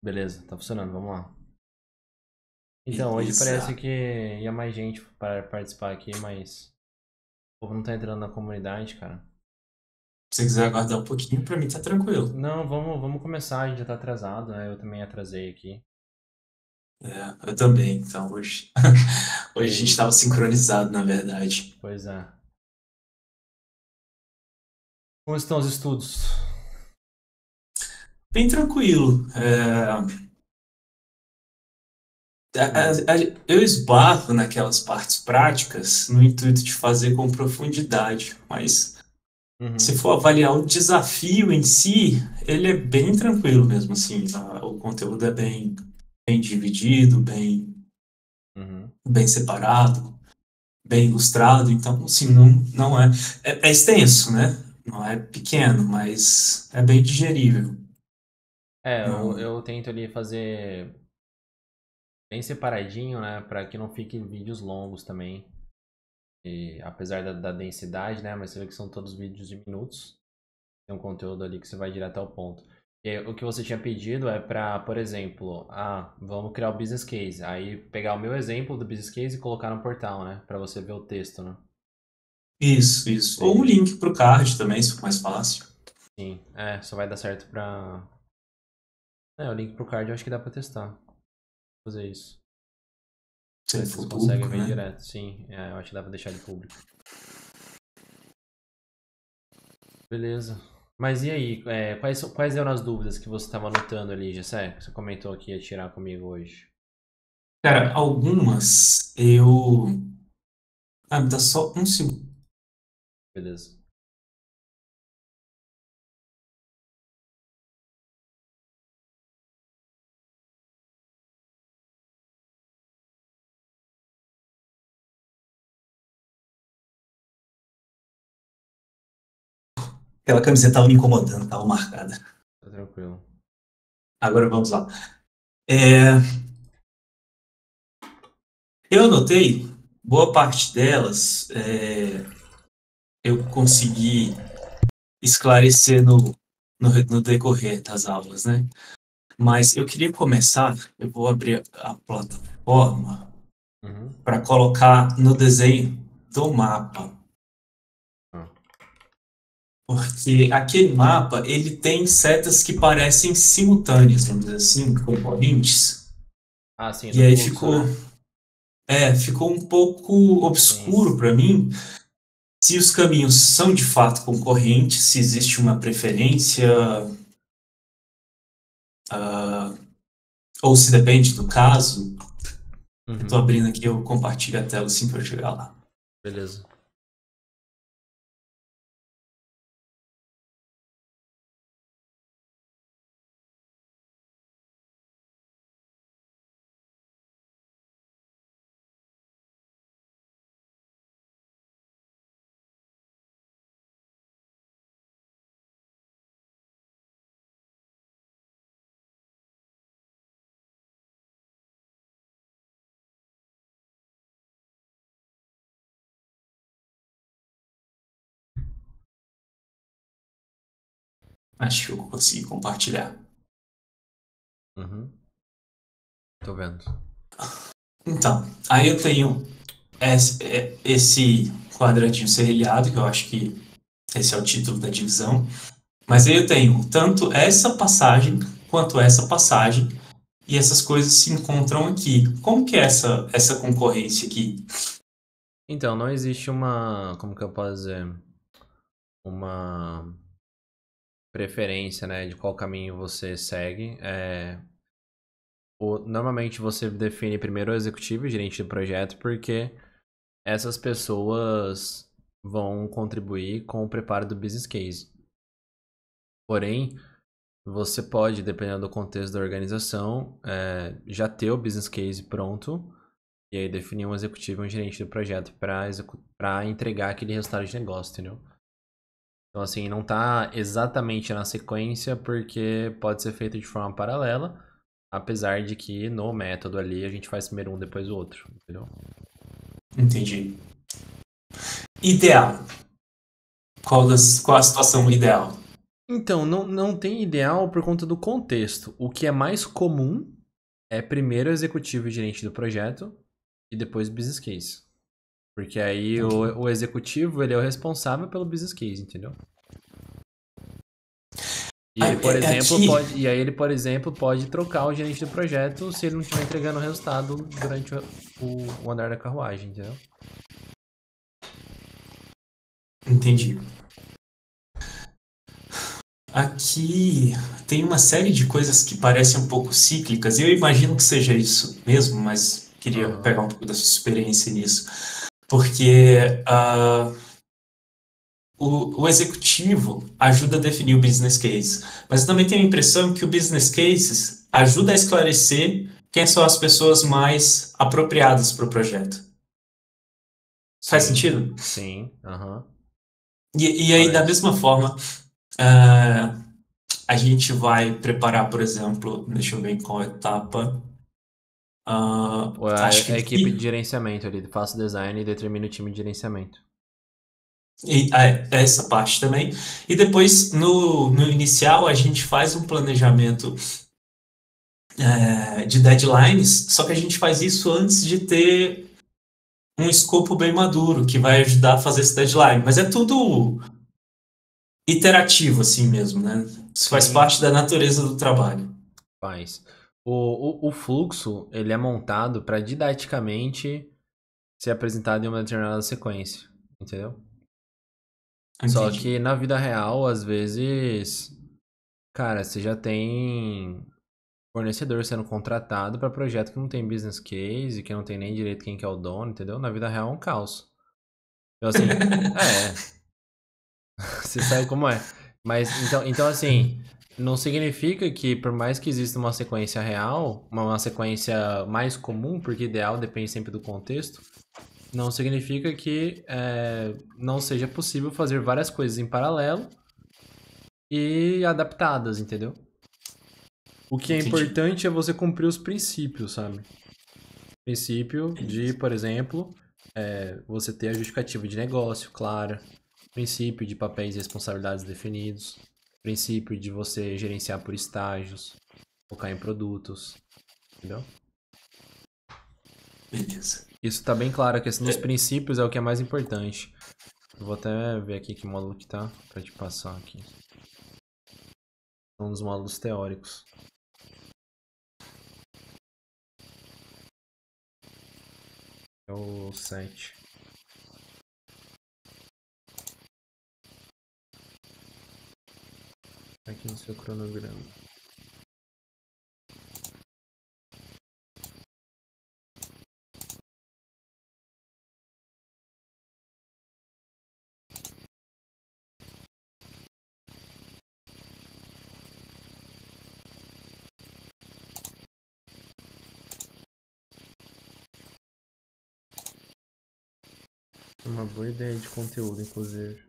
Beleza, tá funcionando, vamos lá. Então, hoje parece Beleza. que ia mais gente para participar aqui, mas o povo não tá entrando na comunidade, cara. Se você quiser aguardar um pouquinho, pra mim tá tranquilo. Não, vamos começar, a gente já tá atrasado, né? Eu também atrasei aqui. Eu também, então hoje. E Hoje a gente aí? estava sincronizado, na verdade. Pois é. Como estão os estudos? Bem tranquilo. Hum, Eu esbarro naquelas partes práticas no intuito de fazer com profundidade, mas se uhum, for avaliar o desafio em si, ele é bem tranquilo mesmo, assim. O conteúdo é bem dividido, uhum. bem separado, bem ilustrado, então, assim, não é, é extenso, né? Não é pequeno, mas é bem digerível. É, eu, Não, eu tento ali fazer bem separadinho, né? Pra que não fiquem vídeos longos também. E apesar da densidade, né? Mas você vê que são todos vídeos de minutos. Tem um conteúdo ali que você vai direto ao ponto. E aí, o que você tinha pedido é para, por exemplo, vamos criar o business case. Aí pegar o meu exemplo do business case e colocar no portal, né? Para você ver o texto, né? isso. Ou um Entendi. link para o card também, se for mais fácil. Sim, só vai dar certo pra. O link pro card eu acho que dá pra testar. Fazer isso. Se Ver ele se vocês for conseguem público, ver né? direto. Sim, eu acho que dá pra deixar de público. Beleza. Mas e aí, quais eram as dúvidas que você estava anotando ali, Gessé? Que você comentou que ia tirar comigo hoje. Cara, algumas eu. Ah, me dá só um segundo. Beleza. Aquela camiseta tava me incomodando, tava marcada. Tá tranquilo. Agora vamos lá. É, eu anotei, boa parte delas eu consegui esclarecer no decorrer das aulas, né? Mas eu queria começar, eu vou abrir a plataforma Uhum. para colocar no desenho do mapa. Ah. Porque aquele mapa, ele tem setas que parecem simultâneas, vamos dizer assim, concorrentes. Sim, E do aí fluxo, ficou, né? ficou um pouco Sim. obscuro para mim se os caminhos são de fato concorrentes, se existe uma preferência, ah, ou se depende do caso. Eu estou Uhum. abrindo aqui, eu compartilho a tela assim para eu chegar lá. Beleza. Acho que eu consegui compartilhar. Uhum. Tô vendo. Então, aí eu tenho esse quadradinho serrilhado, que eu acho que esse é o título da divisão. Mas aí eu tenho tanto essa passagem quanto essa passagem, e essas coisas se encontram aqui. Como que é essa concorrência aqui? Então, não existe uma, como que eu posso dizer, uma preferência, né, de qual caminho você segue. Normalmente você define primeiro o executivo, o gerente do projeto, porque essas pessoas vão contribuir com o preparo do business case. Porém, você pode, dependendo do contexto da organização, já ter o business case pronto e aí definir um executivo e um gerente do projeto para entregar aquele resultado de negócio, entendeu? Então, assim, não tá exatamente na sequência porque pode ser feito de forma paralela, apesar de que no método ali a gente faz primeiro um, depois o outro, entendeu? Entendi. Ideal. Qual a situação ideal? Então, não tem ideal por conta do contexto. O que é mais comum é primeiro o executivo e gerente do projeto e depois o business case. Porque aí Ok. o executivo, ele é o responsável pelo business case, entendeu? E ele, por exemplo, Aqui, pode, e aí ele, por exemplo, pode trocar o gerente do projeto se ele não estiver entregando o resultado durante o andar da carruagem, entendeu? entendi. Aqui tem uma série de coisas que parecem um pouco cíclicas, e eu imagino que seja isso mesmo, mas queria Aham. pegar um pouco da sua experiência nisso. Porque o executivo ajuda a definir o business case, mas eu também tenho a impressão que o business case ajuda a esclarecer quem são as pessoas mais apropriadas para o projeto. Faz Sim, sentido? sim, aham. E aí, da Parece. mesma forma, ah, a gente vai preparar, por exemplo, deixa eu ver em qual etapa. Ou a, Acho que a equipe de aqui, gerenciamento ali, faça o design e determina o time de gerenciamento. essa parte também. E depois, no inicial, a gente faz um planejamento de deadlines, só que a gente faz isso antes de ter um escopo bem maduro, que vai ajudar a fazer esse deadline. Mas é tudo iterativo, assim mesmo, né? Isso faz Sim, parte da natureza do trabalho. faz. O fluxo, ele é montado para didaticamente ser apresentado em uma determinada sequência, entendeu? Só Entendi. que na vida real, às vezes, cara, você já tem fornecedor sendo contratado para projeto que não tem business case, que não tem nem direito quem que é o dono, entendeu? Na vida real é um caos. Então, assim, você sabe como é. Mas, então assim, não significa que por mais que exista uma sequência real, uma sequência mais comum, porque ideal depende sempre do contexto, não significa que não seja possível fazer várias coisas em paralelo e adaptadas, entendeu? O que é Entendi. importante é você cumprir os princípios, sabe? Princípio de, Beleza. por exemplo, você ter a justificativa de negócio clara, princípio de papéis e responsabilidades definidos, princípio de você gerenciar por estágios, focar em produtos, entendeu? Beleza. Isso tá bem claro, a questão dos É, princípios é o que é mais importante. Eu vou até ver aqui que módulo que tá, pra te passar aqui. Um dos módulos teóricos. É o 7. Aqui no seu cronograma. Uma boa ideia de conteúdo, inclusive.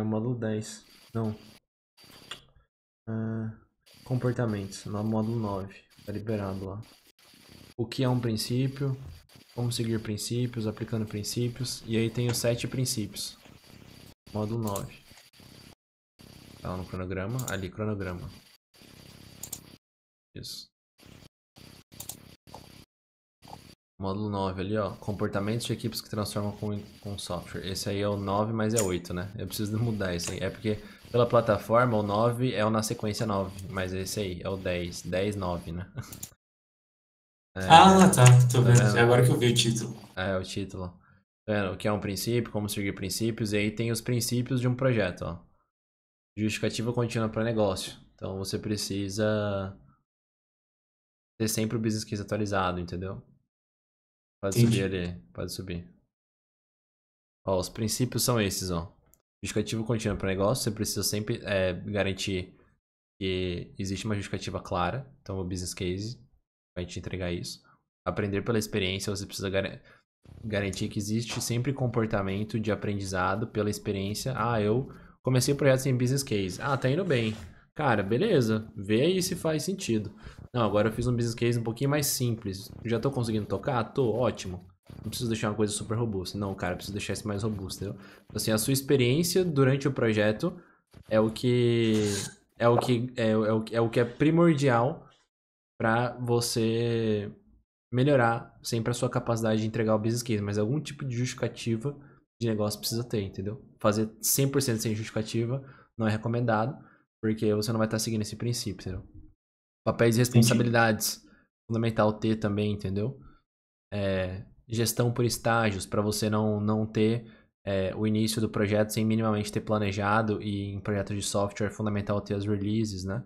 Módulo 10. Não. Ah, comportamentos. No módulo 9. Tá liberado lá. O que é um princípio? Como seguir princípios, aplicando princípios. E aí tem os 7 princípios. Módulo 9. Tá lá no cronograma. Ali, cronograma. Isso. Módulo 9 ali, ó. Comportamentos de equipes que transformam com software. Esse aí é o 9, mas é 8, né? Eu preciso mudar isso aí. É porque pela plataforma o 9 é o na sequência 9. Mas esse aí é o 10. 10, 9, né? Ah, tá. Tô Tá vendo. É vendo? agora que eu vi o título. É o título. Tá vendo? O que é um princípio, como seguir princípios. E aí tem os princípios de um projeto, ó. Justificativa contínua para negócio. Então você precisa ter sempre o business case atualizado, entendeu? Pode subir Entendi. ali, pode subir. Ó, os princípios são esses, ó. Justificativa contínua para negócio, você precisa sempre garantir que existe uma justificativa clara. Então o business case vai te entregar isso. Aprender pela experiência, você precisa garantir que existe sempre comportamento de aprendizado pela experiência. Ah, eu comecei o projeto sem business case. Ah, tá indo bem. Cara, beleza. Vê aí se faz sentido. Não, agora eu fiz um business case um pouquinho mais simples. Já tô conseguindo tocar? Tô, ótimo. Não preciso deixar uma coisa super robusta. Não, cara, preciso deixar isso mais robusto, entendeu? Assim, a sua experiência durante o projeto é o que é o que é primordial para você melhorar sempre a sua capacidade de entregar o business case, mas algum tipo de justificativa de negócio precisa ter, entendeu? Fazer 100% sem justificativa não é recomendado, porque você não vai estar seguindo esse princípio, entendeu? Papéis e Entendi. responsabilidades, fundamental ter também, entendeu? Gestão por estágios, para você não ter o início do projeto sem minimamente ter planejado, e em projetos de software é fundamental ter as releases, né?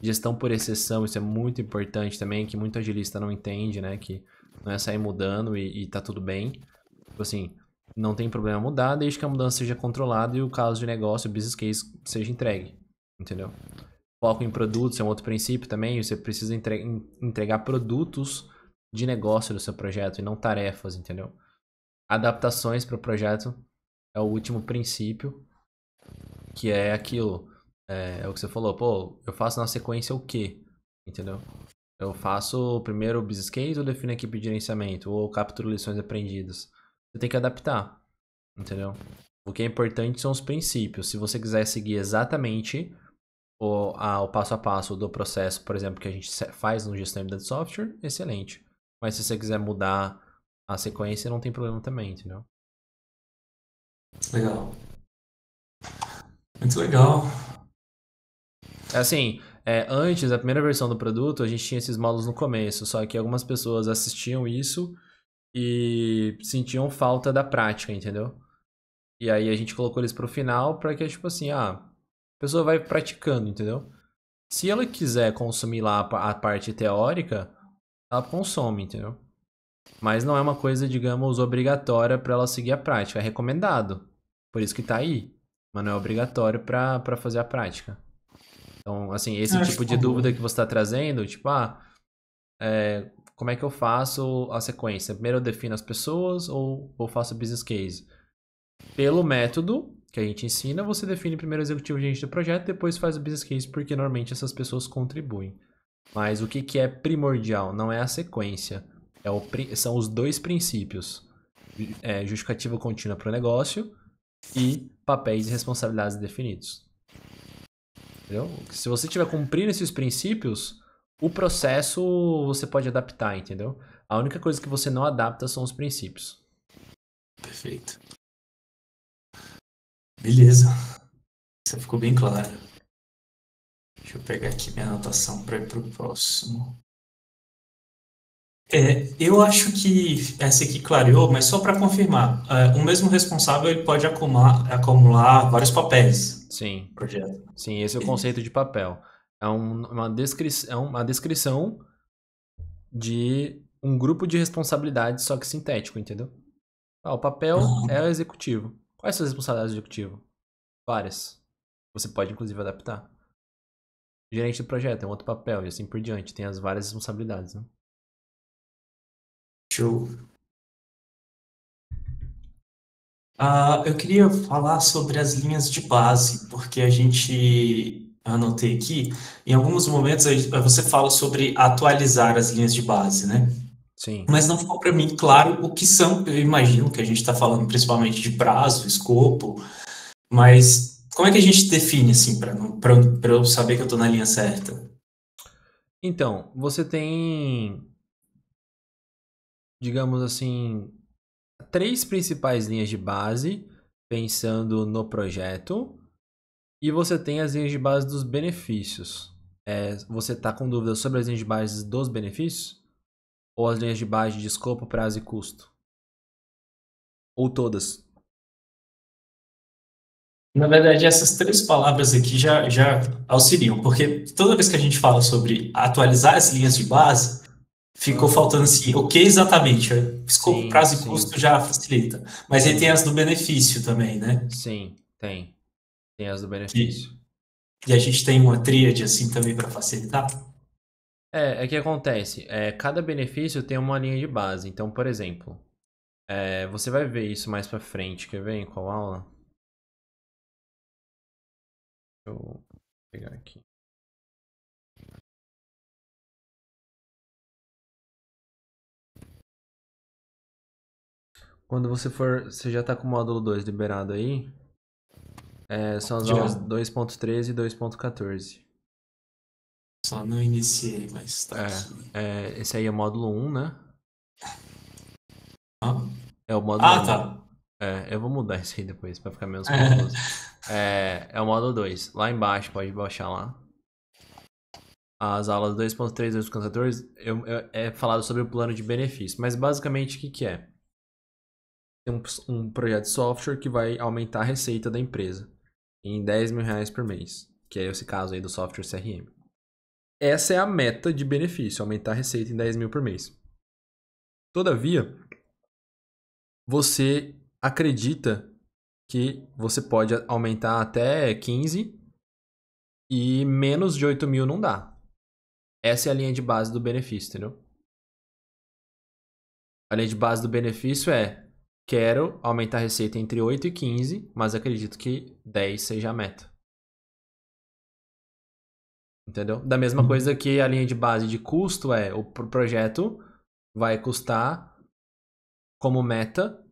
Gestão por exceção, isso é muito importante também, que muito agilista não entende, né? Que não é sair mudando e tá tudo bem. Tipo assim, não tem problema mudar desde que a mudança seja controlada e o caso de negócio, o business case, seja entregue, entendeu? Foco em produtos é um outro princípio também, você precisa entregar produtos de negócio do seu projeto e não tarefas, entendeu? Adaptações para o projeto é o último princípio, que é aquilo. É o que você falou, pô, eu faço na sequência o quê? Entendeu? Eu faço primeiro o business case ou defino a equipe de gerenciamento? Ou capturo lições aprendidas? Você tem que adaptar, entendeu? O que é importante são os princípios. Se você quiser seguir exatamente o passo a passo do processo, por exemplo, que a gente faz no gestão de software, excelente. Mas se você quiser mudar a sequência, não tem problema também, entendeu? Legal. Muito legal. É assim, antes, a primeira versão do produto, a gente tinha esses módulos no começo, só que algumas pessoas assistiam isso e sentiam falta da prática, entendeu? E aí a gente colocou eles pro final pra que, tipo assim, a pessoa vai praticando, entendeu? Se ela quiser consumir lá a parte teórica, ela consome, entendeu? Mas não é uma coisa, digamos, obrigatória pra ela seguir a prática. É recomendado. Por isso que tá aí. Mas não é obrigatório pra fazer a prática. Então, assim, esse Eu acho tipo que é de uma boa. dúvida que você tá trazendo, tipo, como é que eu faço a sequência? Primeiro eu defino as pessoas ou faço business case? Pelo método que a gente ensina, você define primeiro o executivo gerente do projeto, depois faz o business case, porque normalmente essas pessoas contribuem. Mas o que é primordial? Não é a sequência. São os dois princípios. Justificativa contínua para o negócio e papéis e responsabilidades definidos. Entendeu? Se você estiver cumprindo esses princípios, o processo você pode adaptar, entendeu? A única coisa que você não adapta são os princípios. Perfeito. Beleza. Isso ficou bem claro. Deixa eu pegar aqui minha anotação para ir para o próximo. Eu acho que essa aqui clareou, mas só para confirmar, o mesmo responsável ele pode acumular vários papéis Sim, no projeto. sim, esse é o Beleza. conceito de papel. É uma descrição de um grupo de responsabilidades, só que sintético, entendeu? O papel é o Aham. executivo. Quais são as responsabilidades do executivo? Várias. Você pode, inclusive, adaptar. Gerente do projeto é um outro papel, e assim por diante. Tem as várias responsabilidades, né? Show. Eu queria falar sobre as linhas de base, porque a gente anotei aqui, em alguns momentos você fala sobre atualizar as linhas de base, né? Sim. Mas não ficou para mim claro o que são. Eu imagino que a gente está falando principalmente de prazo, escopo, mas como é que a gente define assim para eu saber que eu estou na linha certa? Então, você tem, digamos assim, três principais linhas de base, pensando no projeto, e você tem as linhas de base dos benefícios. Você está com dúvidas sobre as linhas de base dos benefícios? Ou as linhas de base de escopo, prazo e custo? Ou todas? Na verdade, essas três palavras aqui já auxiliam, porque toda vez que a gente fala sobre atualizar as linhas de base, ficou Aham. faltando assim, o que exatamente? Escopo, Sim, prazo e sim, custo já facilita. Mas aí tem sim, as do benefício também, né? sim, tem. Tem as do Que, benefício. e a gente tem uma tríade assim também para facilitar. É que acontece, cada benefício tem uma linha de base. Então, por exemplo, você vai ver isso mais pra frente, quer ver em qual aula? Deixa eu pegar aqui. Quando você já tá com o módulo 2 liberado aí, São as aulas Já. 2.13 e 2.14. Só não iniciei, mas tá aqui. Esse aí é o módulo 1, né? Hã? É o módulo Ah, 1. tá. Eu vou mudar isso aí depois pra ficar menos É. confuso. É o módulo 2. Lá embaixo, pode baixar lá. As aulas 2.3 e 2.14 é falado sobre o plano de benefício. Mas basicamente o que, que é? Tem um projeto de software que vai aumentar a receita da empresa em R$ 10.000 por mês. Que é esse caso aí do software CRM. Essa é a meta de benefício, aumentar a receita em 10 mil por mês. Todavia, você acredita que você pode aumentar até 15 e menos de 8 mil não dá. Essa é a linha de base do benefício, entendeu? A linha de base do benefício é: quero aumentar a receita entre 8 e 15, mas acredito que 10 seja a meta. Entendeu? Da mesma coisa que a linha de base de custo é: o projeto vai custar como meta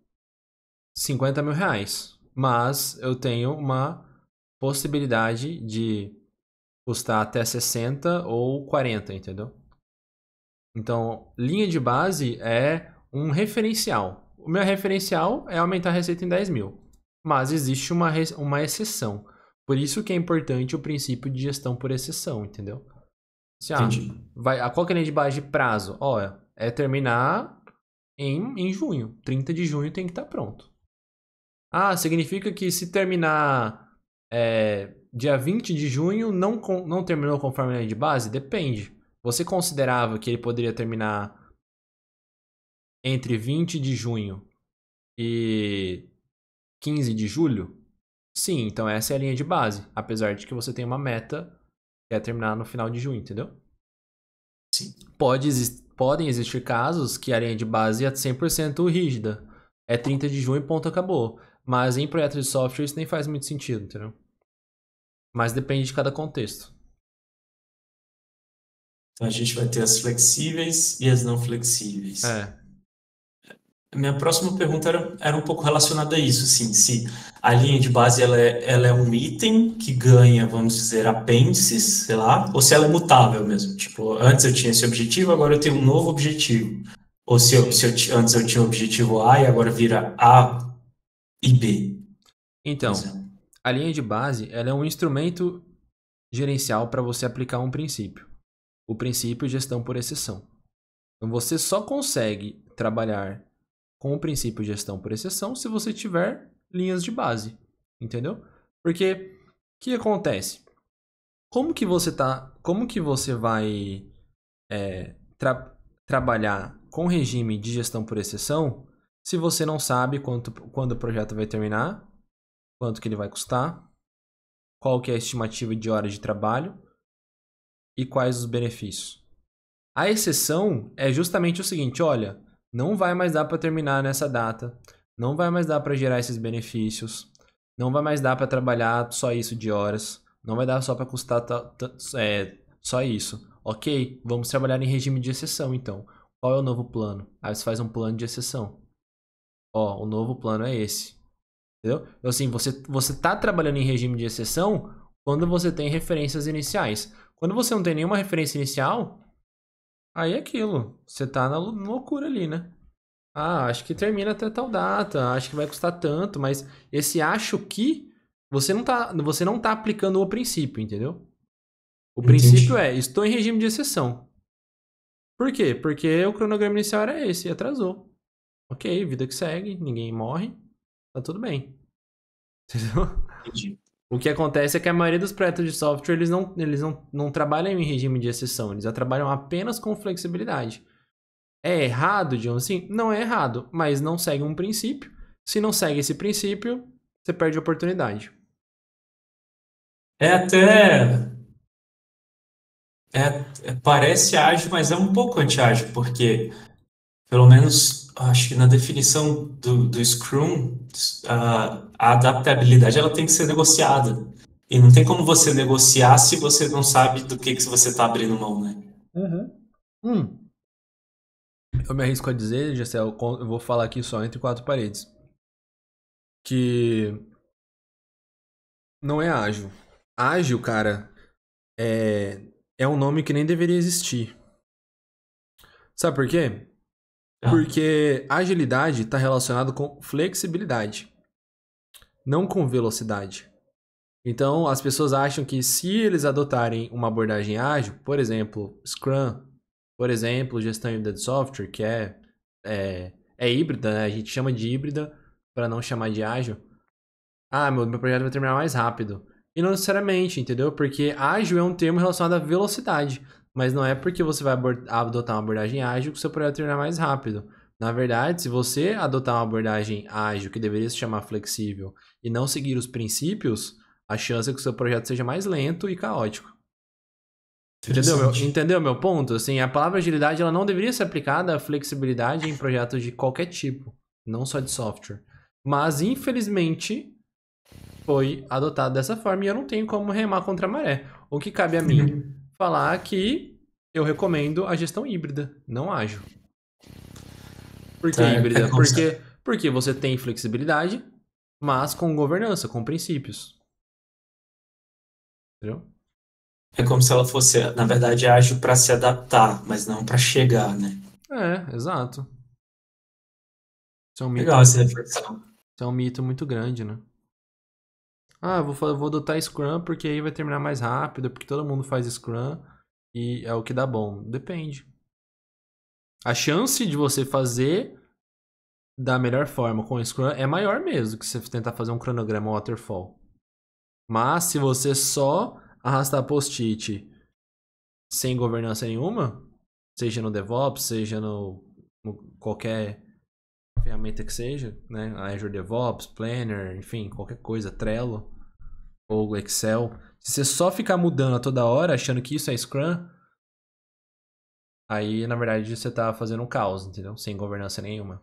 R$ 50.000, mas eu tenho uma possibilidade de custar até 60 ou 40, entendeu? Então, linha de base é um referencial. O meu referencial é aumentar a receita em 10 mil. Mas existe uma exceção. Por isso que é importante o princípio de gestão por exceção, entendeu? Se, Entendi. qual que é a linha de base de prazo? Olha, é terminar em junho. 30 de junho tem que estar pronto. Significa que se terminar dia 20 de junho, não terminou conforme a linha de base? Depende. Você considerava que ele poderia terminar entre 20 de junho e 15 de julho? Sim, então essa é a linha de base. Apesar de que você tem uma meta que é terminar no final de junho, entendeu? Sim. Podem existir casos que a linha de base é 100% rígida. É 30 de junho, ponto, acabou. Mas em projetos de software isso nem faz muito sentido, entendeu? Mas depende de cada contexto. Então a gente vai ter as flexíveis e as não flexíveis. É. Minha próxima pergunta era um pouco relacionada a isso, assim, se a linha de base ela é um item que ganha, vamos dizer, apêndices, sei lá, ou se ela é mutável mesmo. Tipo, antes eu tinha esse objetivo, agora eu tenho um novo objetivo. Ou Sim. antes eu tinha o objetivo A e agora vira A e B, por Então, exemplo. a linha de base ela é um instrumento gerencial para você aplicar um princípio. O princípio gestão por exceção. Então você só consegue trabalhar com o princípio gestão por exceção se você tiver linhas de base, entendeu? Porque o que acontece? Como que você vai trabalhar com regime de gestão por exceção se você não sabe quando o projeto vai terminar, quanto que ele vai custar, qual que é a estimativa de horas de trabalho e quais os benefícios? A exceção é justamente o seguinte: olha, não vai mais dar para terminar nessa data, não vai mais dar para gerar esses benefícios, não vai mais dar para trabalhar só isso de horas, não vai dar só para custar só isso. Ok, vamos trabalhar em regime de exceção então. Qual é o novo plano? Aí você faz um plano de exceção. Ó, o novo plano é esse. Entendeu? Então, assim, você tá trabalhando em regime de exceção quando você tem referências iniciais. Quando você não tem nenhuma referência inicial, aí é aquilo. Você tá na loucura ali, né? Acho que termina até tal data, acho que vai custar tanto, mas esse acho que você não tá aplicando o princípio, entendeu? O princípio Entendi. é, estou em regime de exceção. Por quê? Porque o cronograma inicial era esse, e atrasou. Ok, vida que segue, ninguém morre, tá tudo bem. Entendeu? Entendi. O que acontece é que a maioria dos projetos de software eles não trabalham em regime de exceção, eles já trabalham apenas com flexibilidade. É errado, digamos assim? Não é errado, mas não segue um princípio. Se não segue esse princípio, você perde a oportunidade. É até. Parece ágil, mas é um pouco anti-ágil, porque, pelo menos, acho que na definição do Scrum, a adaptabilidade ela tem que ser negociada. E não tem como você negociar se você não sabe do que você está abrindo mão, né? Uhum. Eu me arrisco a dizer, Gessel, eu vou falar aqui só entre quatro paredes, que Não é ágil. Ágil, cara, é um nome que nem deveria existir. Sabe por quê? Tá? Porque agilidade está relacionado com flexibilidade, não com velocidade. Então, as pessoas acham que se eles adotarem uma abordagem ágil, por exemplo, Scrum, por exemplo, gestão híbrida de software, que é híbrida, né? A gente chama de híbrida para não chamar de ágil. Ah, meu projeto vai terminar mais rápido. E não necessariamente, entendeu? Porque ágil é um termo relacionado à velocidade. Mas não é porque você vai adotar uma abordagem ágil que o seu projeto vai terminar mais rápido. Na verdade, se você adotar uma abordagem ágil, que deveria se chamar flexível, e não seguir os princípios, a chance é que o seu projeto seja mais lento e caótico. Interessante. Entendeu meu ponto? Assim, a palavra agilidade ela não deveria ser aplicada à flexibilidade em projetos de qualquer tipo, não só de software. Mas, infelizmente, foi adotado dessa forma e eu não tenho como remar contra a maré. O que cabe a mim? Uhum. Falar que eu recomendo a gestão híbrida, não ágil. Por que Tá, híbrida? como se, Porque você tem flexibilidade, mas com governança, com princípios. Entendeu? é como se ela fosse, na verdade, ágil para se adaptar, mas não para chegar, né? Exato. Isso é um Legal mito, essa reflexão. isso é um mito muito grande, né? Ah, eu vou adotar Scrum porque aí vai terminar mais rápido, porque todo mundo faz Scrum e é o que dá bom. Depende. A chance de você fazer da melhor forma com o Scrum é maior mesmo que você tentar fazer um cronograma waterfall. Mas se você só arrastar post-it sem governança nenhuma, seja no DevOps, seja no qualquer ferramenta que seja, né? Azure DevOps, Planner, enfim, qualquer coisa, Trello ou Excel. Se você só ficar mudando a toda hora, achando que isso é Scrum, aí na verdade você tá fazendo um caos, entendeu? Sem governança nenhuma.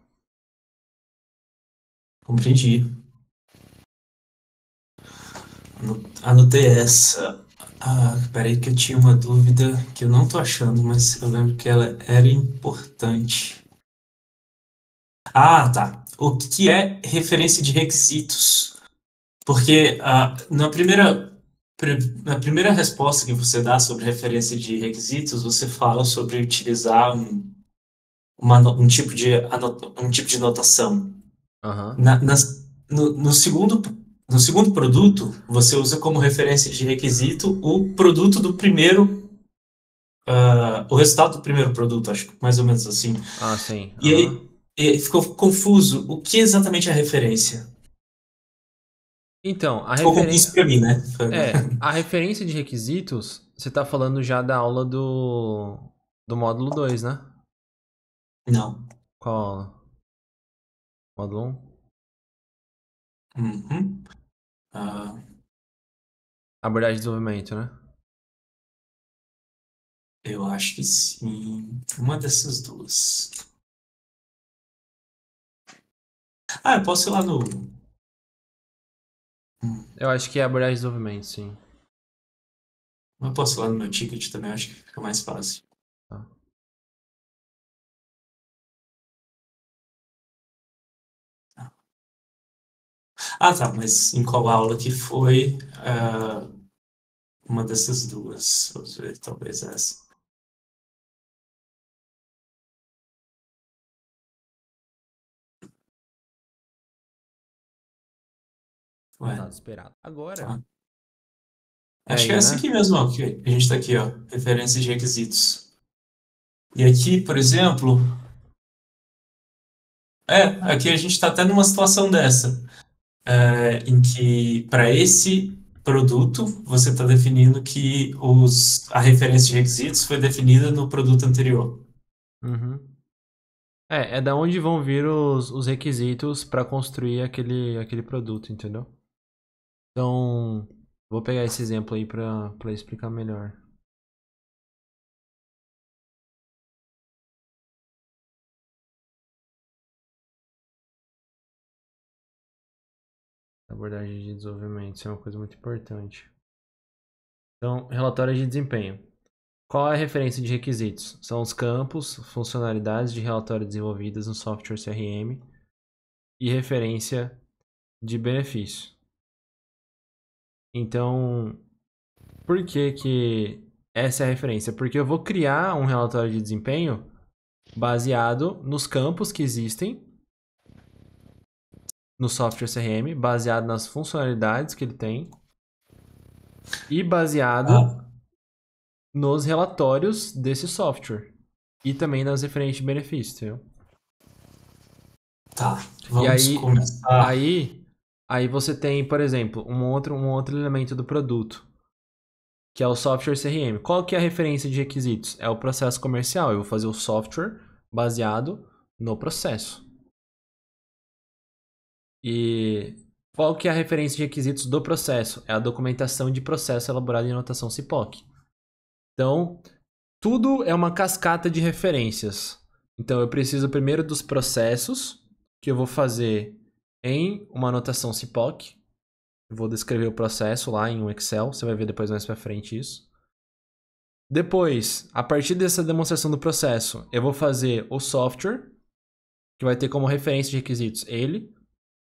Compreendi. Anotei essa. Ah, peraí que eu tinha uma dúvida que eu não tô achando, mas eu lembro que ela era importante. Ah, tá. O que é referência de requisitos? Porque na primeira resposta que você dá sobre referência de requisitos, você fala sobre utilizar um tipo de notação. Aham. Na, nas- no, no segundo produto, você usa como referência de requisito o produto do primeiro, o resultado do primeiro produto, acho que mais ou menos assim. Ah, sim. E Aham. aí ficou confuso. O que exatamente é referência? Então, Ficou confuso para mim, né? a referência de requisitos, você tá falando já da aula do módulo 2, né? Não. Qual aula? Módulo 1? Uhum. Ah, Abordagem de desenvolvimento, né? eu acho que sim. Uma dessas duas. Ah, eu posso ir lá no. Eu acho que é abordagem de desenvolvimento, sim. Eu posso ir lá no meu ticket também, acho que fica mais fácil. Tá. Ah, tá, mas em qual aula que foi uma dessas duas? Vamos ver, talvez essa. Ué, Resultado esperado. Agora, tá. é Acho que é aí, essa né? aqui mesmo, ó, que a gente tá aqui, ó. Referência de requisitos. E aqui, por exemplo, aqui a gente está até numa situação dessa, em que para esse produto você está definindo que a referência de requisitos foi definida no produto anterior. Uhum. É da onde vão vir os requisitos para construir aquele produto, entendeu? Então, vou pegar esse exemplo aí para explicar melhor. Abordagem de desenvolvimento, isso é uma coisa muito importante. Então, relatório de desempenho. Qual é a referência de requisitos? São os campos, funcionalidades de relatório desenvolvidas no software CRM e referência de benefício. Então, por que que essa é a referência? Porque eu vou criar um relatório de desempenho baseado nos campos que existem no software CRM, baseado nas funcionalidades que ele tem e baseado Ah, nos relatórios desse software e também nas referências de benefícios, entendeu? tá. E Vamos aí, começar. aí, aí você tem, por exemplo, um outro elemento do produto, que é o software CRM. Qual que é a referência de requisitos? É o processo comercial. Eu vou fazer o software baseado no processo. E qual que é a referência de requisitos do processo? É a documentação de processo elaborada em notação CIPOC. Então, tudo é uma cascata de referências. Então, eu preciso primeiro dos processos, que eu vou fazer em uma anotação CIPOC. Eu vou descrever o processo lá em um Excel. Você vai ver depois mais pra frente isso. Depois, a partir dessa demonstração do processo, eu vou fazer o software, que vai ter como referência de requisitos ele.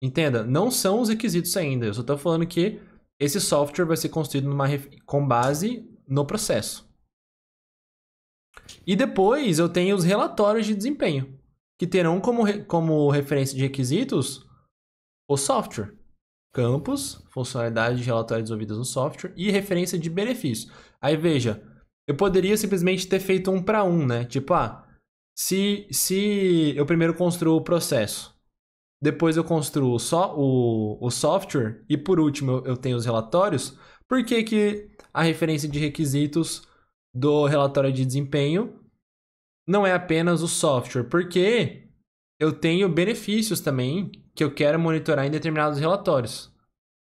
Entenda, não são os requisitos ainda. Eu só estou falando que esse software vai ser construído com base no processo. E depois eu tenho os relatórios de desempenho, que terão como referência de requisitos o software. Campos, funcionalidade de relatório desenvolvidas no software e referência de benefício. Aí veja, eu poderia simplesmente ter feito um para um, né? Tipo, se eu primeiro construo o processo, depois eu construo só o software e por último eu tenho os relatórios, por que que a referência de requisitos do relatório de desempenho não é apenas o software? Porque eu tenho benefícios também que eu quero monitorar em determinados relatórios,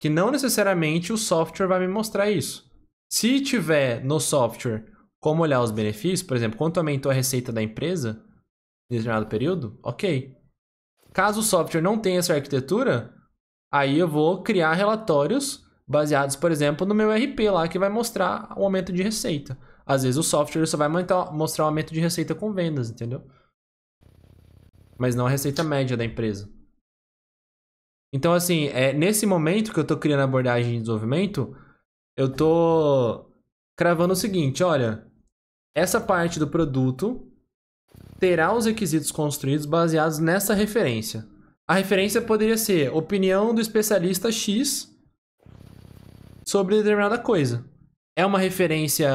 que não necessariamente o software vai me mostrar isso. Se tiver no software como olhar os benefícios, por exemplo, quanto aumentou a receita da empresa em determinado período, ok. Caso o software não tenha essa arquitetura, aí eu vou criar relatórios baseados, por exemplo, no meu RP lá, que vai mostrar o aumento de receita. Às vezes o software só vai mostrar o aumento de receita com vendas, entendeu? Mas não a receita média da empresa. Então, assim, nesse momento que eu estou criando a abordagem de desenvolvimento, eu estou cravando o seguinte, olha, essa parte do produto terá os requisitos construídos baseados nessa referência. A referência poderia ser opinião do especialista X sobre determinada coisa. É uma referência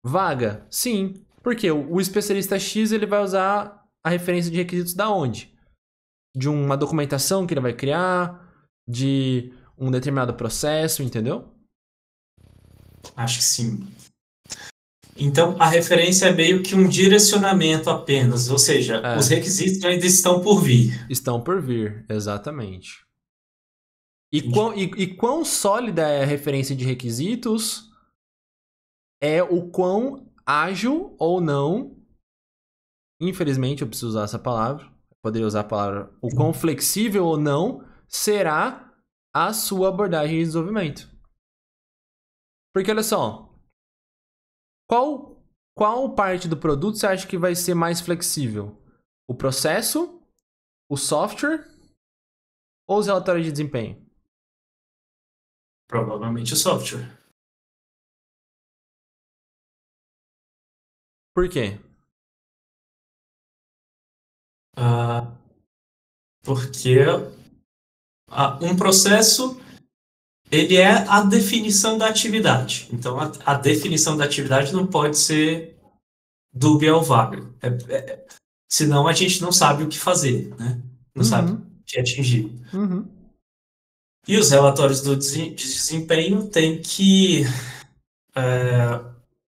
vaga? Sim. Porque o especialista X ele vai usar a referência de requisitos da onde? De uma documentação que ele vai criar, de um determinado processo, entendeu? Acho que sim. Então, a referência é meio que um direcionamento apenas, ou seja, os É, requisitos ainda estão por vir. estão por vir, exatamente. Entendi. E quão sólida é a referência de requisitos é o quão ágil ou não, infelizmente eu preciso usar essa palavra, poderia usar a palavra, o quão flexível ou não será a sua abordagem de desenvolvimento. Porque olha só, qual parte do produto você acha que vai ser mais flexível? O processo, o software ou os relatórios de desempenho? Provavelmente o software. Por quê? Ah, porque um processo ele é a definição da atividade. Então, a definição da atividade não pode ser dúbia ou vaga. Senão a gente não sabe o que fazer, né? Não sabe o Uhum, que atingir. uhum. E os relatórios de desempenho têm que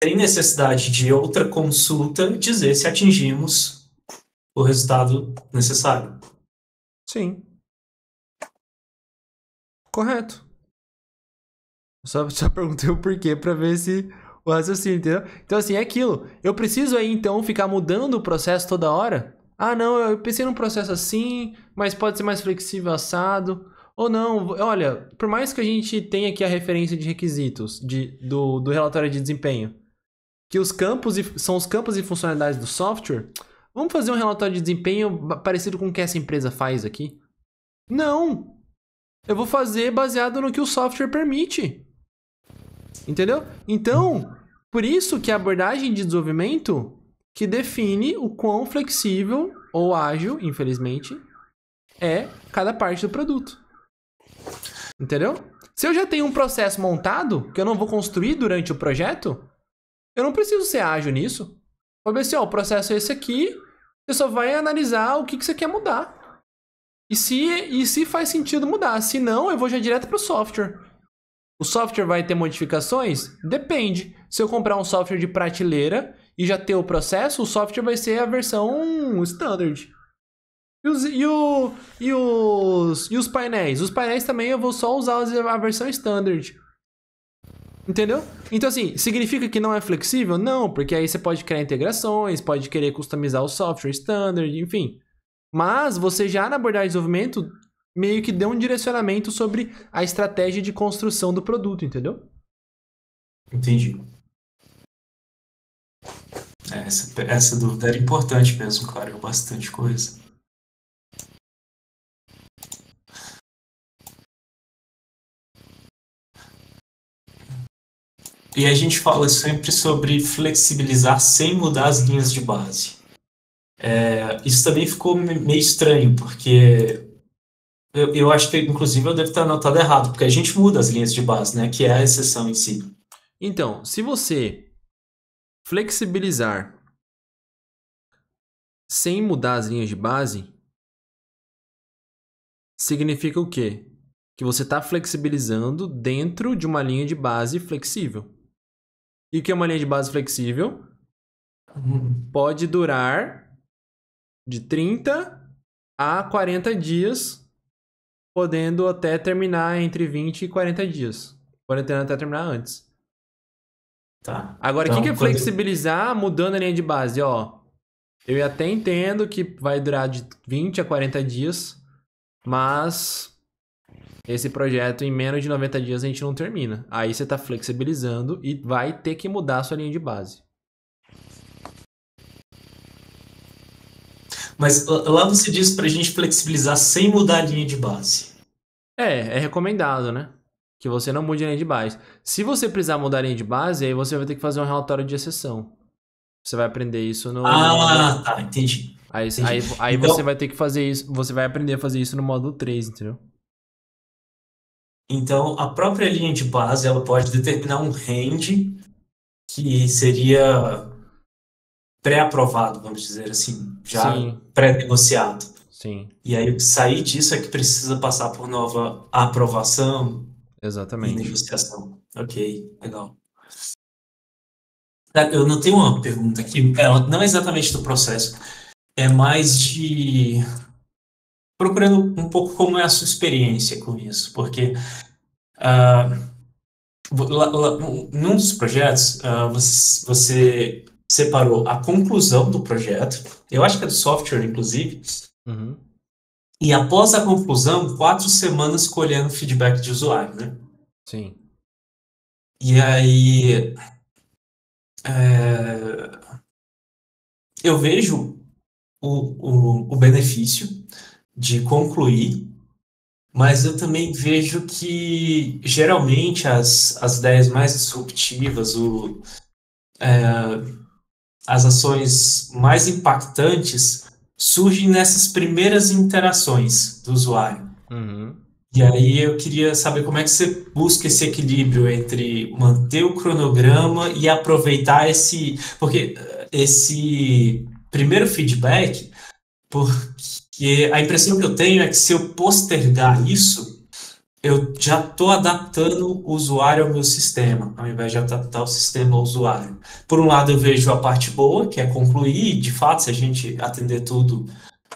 tem necessidade de outra consulta dizer se atingimos o resultado necessário. Sim, correto. Só perguntei o porquê pra ver se o raciocínio, entendeu? Então, assim, é aquilo. Eu preciso aí, então, ficar mudando o processo toda hora? Ah, não, eu pensei num processo assim, mas pode ser mais flexível, assado. Ou não, olha, por mais que a gente tenha aqui a referência de requisitos do relatório de desempenho, que são os campos e funcionalidades do software, vamos fazer um relatório de desempenho parecido com o que essa empresa faz aqui? Não! Eu vou fazer baseado no que o software permite. Entendeu? Então, por isso que a abordagem de desenvolvimento que define o quão flexível ou ágil, infelizmente, é cada parte do produto. Entendeu? Se eu já tenho um processo montado, que eu não vou construir durante o projeto, eu não preciso ser ágil nisso. Vou ver se o processo é esse aqui, você só vai analisar o que você quer mudar. E se faz sentido mudar. Se não, eu vou já direto para o software. O software vai ter modificações? Depende. Se eu comprar um software de prateleira e já ter o processo, o software vai ser a versão standard. E os painéis? Os painéis também eu vou só usar a versão standard. Entendeu? Então, assim, significa que não é flexível? Não, porque aí você pode criar integrações, pode querer customizar o software standard, enfim. Mas você já na abordagem de desenvolvimento meio que deu um direcionamento sobre a estratégia de construção do produto, entendeu? Entendi. Essa dúvida era importante mesmo, claro, é bastante coisa. E a gente fala sempre sobre flexibilizar sem mudar as linhas de base. Isso também ficou meio estranho, porque eu acho que, inclusive, eu devo ter anotado errado, porque a gente muda as linhas de base, né? Que é a exceção em si. Então, se você flexibilizar sem mudar as linhas de base, significa o quê? Que você está flexibilizando dentro de uma linha de base flexível. E o que é uma linha de base flexível? Pode durar de 30 a 40 dias, podendo até terminar entre 20 e 40 dias. Podendo até terminar antes. Tá. Agora, o Então, que é flexibilizar mudando a linha de base? Ó, eu até entendo que vai durar de 20 a 40 dias, mas esse projeto em menos de 90 dias a gente não termina. Aí você está flexibilizando e vai ter que mudar a sua linha de base. Mas lá você diz pra gente flexibilizar sem mudar a linha de base. É recomendado, né? Que você não mude a linha de base. Se você precisar mudar a linha de base, aí você vai ter que fazer um relatório de exceção. Você vai aprender isso no módulo. Tá, entendi. Aí Então, você vai ter que fazer isso. Você vai aprender a fazer isso no módulo 3, entendeu? então, a própria linha de base ela pode determinar um range que seria pré-aprovado, vamos dizer assim, já Sim, pré-negociado. sim, E aí, sair disso é que precisa passar por nova aprovação e exatamente. negociação. Ok, legal. Eu não tenho uma pergunta aqui, ela não é exatamente do processo, é mais de procurando um pouco como é a sua experiência com isso, porque num dos projetos você separou a conclusão do projeto, eu acho que é do software, inclusive, Uhum. e após a conclusão, 4 semanas colhendo feedback de usuário, né? Sim. E aí eu vejo o benefício de concluir, mas eu também vejo que geralmente as ideias mais disruptivas, as ações mais impactantes surgem nessas primeiras interações do usuário. Uhum. E aí eu queria saber como é que você busca esse equilíbrio entre manter o cronograma e aproveitar porque esse primeiro feedback, porque a impressão que eu tenho é que se eu postergar isso, eu já estou adaptando o usuário ao meu sistema, ao invés de adaptar o sistema ao usuário. Por um lado, eu vejo a parte boa, que é concluir, de fato, se a gente atender tudo,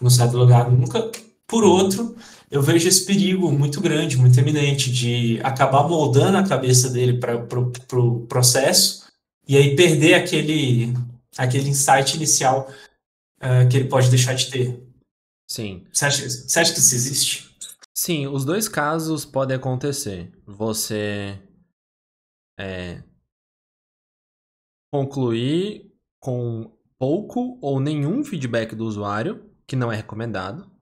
não sai do lugar nunca. Por outro, eu vejo esse perigo muito grande, muito eminente, de acabar moldando a cabeça dele para o processo e aí perder aquele insight inicial que ele pode deixar de ter. Sim. Você acha que isso existe? Sim, os dois casos podem acontecer. Você concluir com pouco ou nenhum feedback do usuário, que não é recomendado.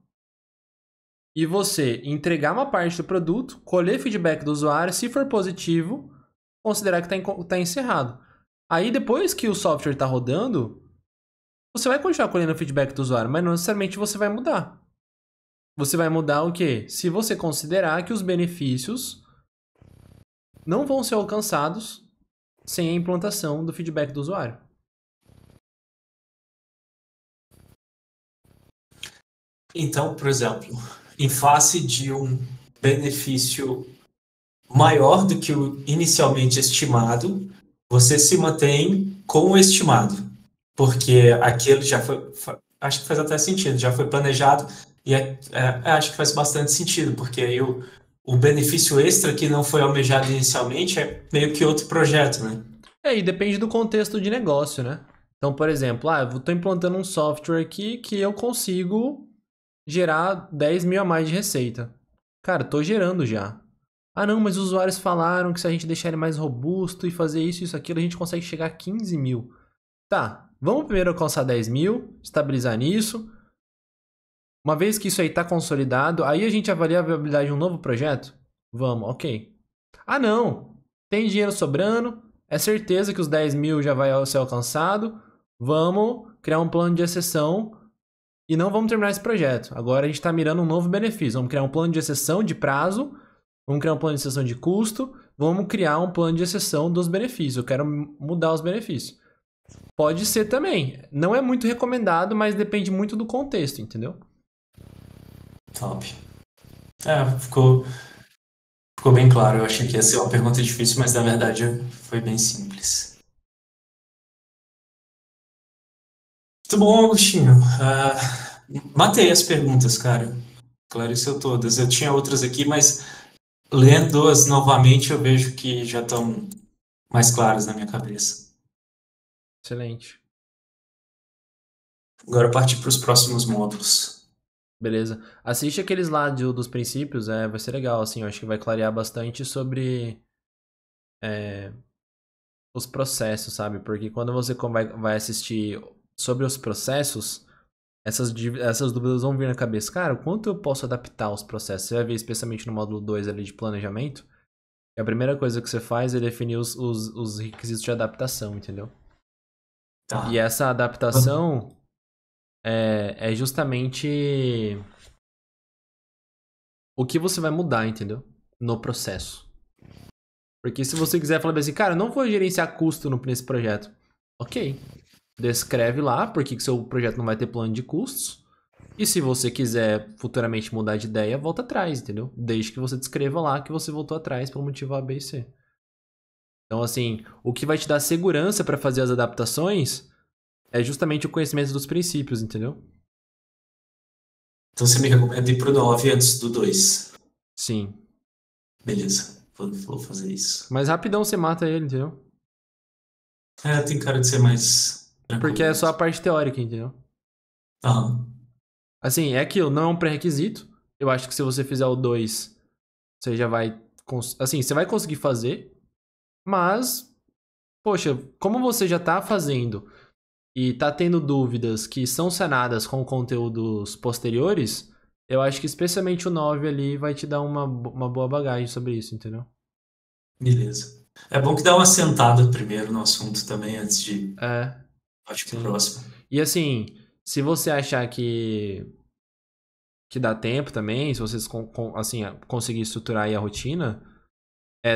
E você entregar uma parte do produto, colher feedback do usuário, se for positivo, considerar que tá encerrado. Aí depois que o software tá rodando, você vai continuar colhendo o feedback do usuário, mas não necessariamente você vai mudar. Você vai mudar o quê? Se você considerar que os benefícios não vão ser alcançados sem a implantação do feedback do usuário. Então, por exemplo, em face de um benefício maior do que o inicialmente estimado, você se mantém com o estimado, porque aquele já acho que faz até sentido, já foi planejado e acho que faz bastante sentido, porque aí o benefício extra que não foi almejado inicialmente é meio que outro projeto, né? E depende do contexto de negócio, né? Então, por exemplo, eu estou implantando um software aqui que eu consigo gerar 10 mil a mais de receita. Cara, tô gerando já. Ah, não, mas os usuários falaram que se a gente deixar ele mais robusto e fazer isso, aquilo, a gente consegue chegar a 15 mil. Tá, vamos primeiro alcançar 10 mil, estabilizar nisso. Uma vez que isso aí tá consolidado, aí a gente avalia a viabilidade de um novo projeto? Vamos, ok. Ah, não, tem dinheiro sobrando, é certeza que os 10 mil já vai ser alcançado. Vamos criar um plano de exceção e não vamos terminar esse projeto. Agora a gente está mirando um novo benefício. Vamos criar um plano de exceção de prazo, vamos criar um plano de exceção de custo, vamos criar um plano de exceção dos benefícios. Eu quero mudar os benefícios. Pode ser também. Não é muito recomendado, mas depende muito do contexto, entendeu? Top. Ficou bem claro. Eu achei que ia ser uma pergunta difícil, mas na verdade foi bem simples. Muito bom, Agostinho. Matei as perguntas, cara. Esclareceu todas. Eu tinha outras aqui, mas lendo-as novamente eu vejo que já estão mais claras na minha cabeça. Excelente. Agora partir para os próximos módulos. Beleza. Assiste aqueles lá dos princípios, vai ser legal, assim, eu acho que vai clarear bastante sobre os processos, sabe? Porque quando você vai assistir sobre os processos, essas dúvidas vão vir na cabeça. Cara, o quanto eu posso adaptar os processos? Você vai ver especialmente no módulo 2 ali de planejamento. E a primeira coisa que você faz é definir os requisitos de adaptação, entendeu? Tá. E essa adaptação é justamente o que você vai mudar, entendeu? No processo. Porque se você quiser falar assim, cara, eu não vou gerenciar custo nesse projeto. Ok. Descreve lá por que seu projeto não vai ter plano de custos. E se você quiser futuramente mudar de ideia, volta atrás, entendeu? Desde que você descreva lá que você voltou atrás pelo motivo A, B e C. Então, assim, o que vai te dar segurança para fazer as adaptações é justamente o conhecimento dos princípios, entendeu? Então você me recomenda ir pro 9 antes do 2. Sim. Beleza, vou fazer isso. Mas rapidão você mata ele, entendeu? Tem cara de ser mais tranquilo. Porque é só a parte teórica, entendeu? Assim, é aquilo, não é um pré-requisito. Eu acho que se você fizer o 2, você já vai... Assim, você vai conseguir fazer, mas... Poxa, como você já tá fazendo e tá tendo dúvidas que são sanadas com conteúdos posteriores, eu acho que especialmente o 9 ali vai te dar uma boa bagagem sobre isso, entendeu? Beleza. É bom que dá uma sentada primeiro no assunto também, antes de partir pro próximo. E assim, se você achar que dá tempo também, se vocês assim, conseguir estruturar aí a rotina,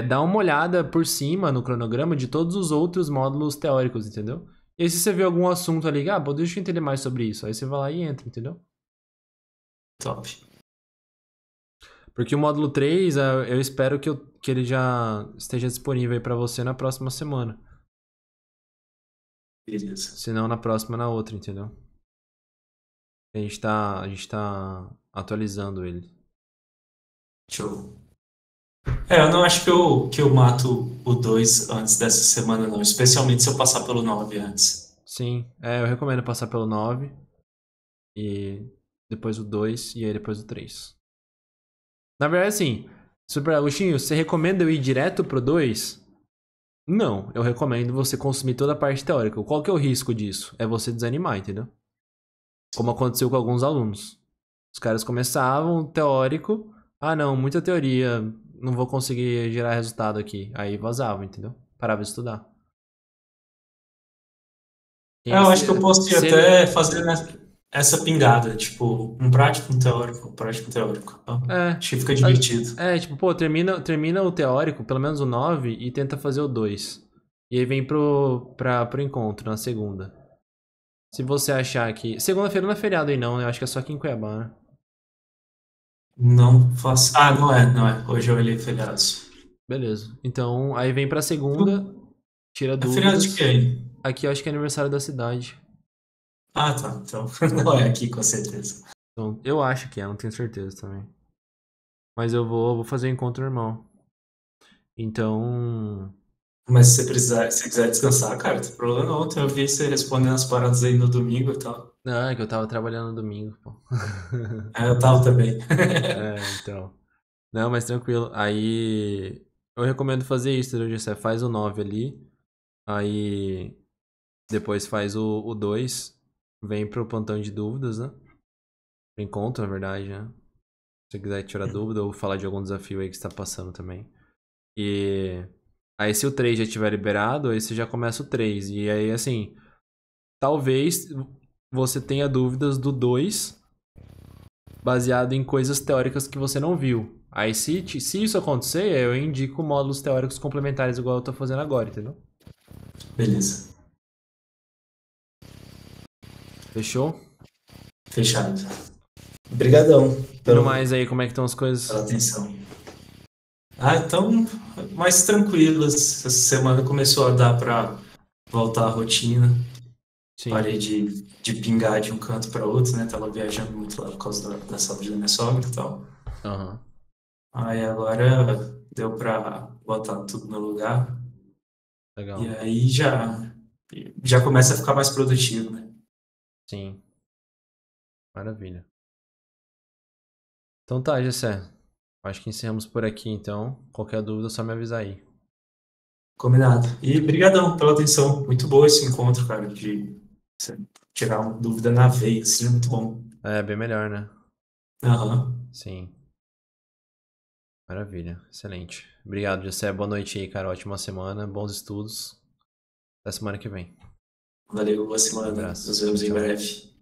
dá uma olhada por cima no cronograma de todos os outros módulos teóricos, entendeu? E aí se você vê algum assunto ali, deixa eu entender mais sobre isso. Aí você vai lá e entra, entendeu? Top. Porque o módulo 3, eu espero que ele já esteja disponível aí pra você na próxima semana. Beleza. Se não, na próxima, na outra, entendeu? A gente tá atualizando ele. Show. Eu não acho que eu mato o 2 antes dessa semana, não. Especialmente se eu passar pelo 9 antes. Sim, eu recomendo passar pelo 9 e depois o 2 e aí depois o 3. Na verdade, assim, Super Agostinho, você recomenda eu ir direto pro 2? Não, eu recomendo você consumir toda a parte teórica. Qual que é o risco disso? É você desanimar, entendeu? Como aconteceu com alguns alunos. Os caras começavam teórico, não, muita teoria, não vou conseguir gerar resultado aqui. Aí vazava, entendeu? Parava de estudar. Eu acho que eu posso ir Se ele... até fazer essa pingada, tipo, um prático, um teórico, um prático, um teórico. Então, É, acho que fica divertido. tipo, pô, termina o teórico, pelo menos o 9, e tenta fazer o 2. E aí vem pro encontro, na segunda. Se você achar que... Segunda-feira não é feriado aí não, né? Eu acho que é só aqui em Cuiabá, né? Não faço. Ah, não é, não é. Hoje eu olhei feriados. Beleza. Então, aí vem pra segunda, tira É feriado de dúvidas. quem? Aqui eu acho que é aniversário da cidade. Ah, tá. Então, não é aqui, com certeza. Então, eu acho que é, não tenho certeza também. Mas eu vou fazer o encontro normal. Então... Mas se você precisar, se você quiser descansar, cara, não tem problema não. Ontem eu vi você respondendo as paradas aí no domingo e tal. Não, é que eu tava trabalhando no domingo, pô. É, eu tava também. É, então. Não, mas tranquilo. Aí eu recomendo fazer isso, entendeu, Gessé? Faz o 9 ali, aí depois faz o 2, vem pro plantão de dúvidas, né? Pro encontro, na verdade, né? Se você quiser tirar dúvida ou falar de algum desafio aí que você tá passando também. E aí se o 3 já estiver liberado, aí você já começa o 3. E aí, assim, talvez você tenha dúvidas do 2 baseado em coisas teóricas que você não viu. Aí, se isso acontecer, eu indico módulos teóricos complementares, igual eu tô fazendo agora, entendeu? Beleza. Fechou? Fechado. Obrigadão E no mais aí, como é que estão as pela coisas? atenção. Ah, então, mais tranquilas. Essa semana começou a dar para voltar à rotina. Sim. Parei de pingar de um canto para outro, né? Tava viajando muito lá por causa da saúde da minha sogra e tal. Aham. Aí agora deu para botar tudo no lugar. E Legal. aí já começa a ficar mais produtivo, né? Sim. Maravilha. Então tá, Gessé. Acho que encerramos por aqui, então. Qualquer dúvida, é só me avisar aí. Combinado. E brigadão pela atenção. Muito boa esse encontro, cara, de você tirar uma dúvida na veia, assim, muito bom. É, bem melhor, né? Aham. Sim. Maravilha. Excelente. Obrigado, Gessé. Boa noite aí, cara. Ótima semana. Bons estudos. Até semana que vem. Valeu, boa Um semana. Nos abraço. Tchau, vemos em tchau. breve.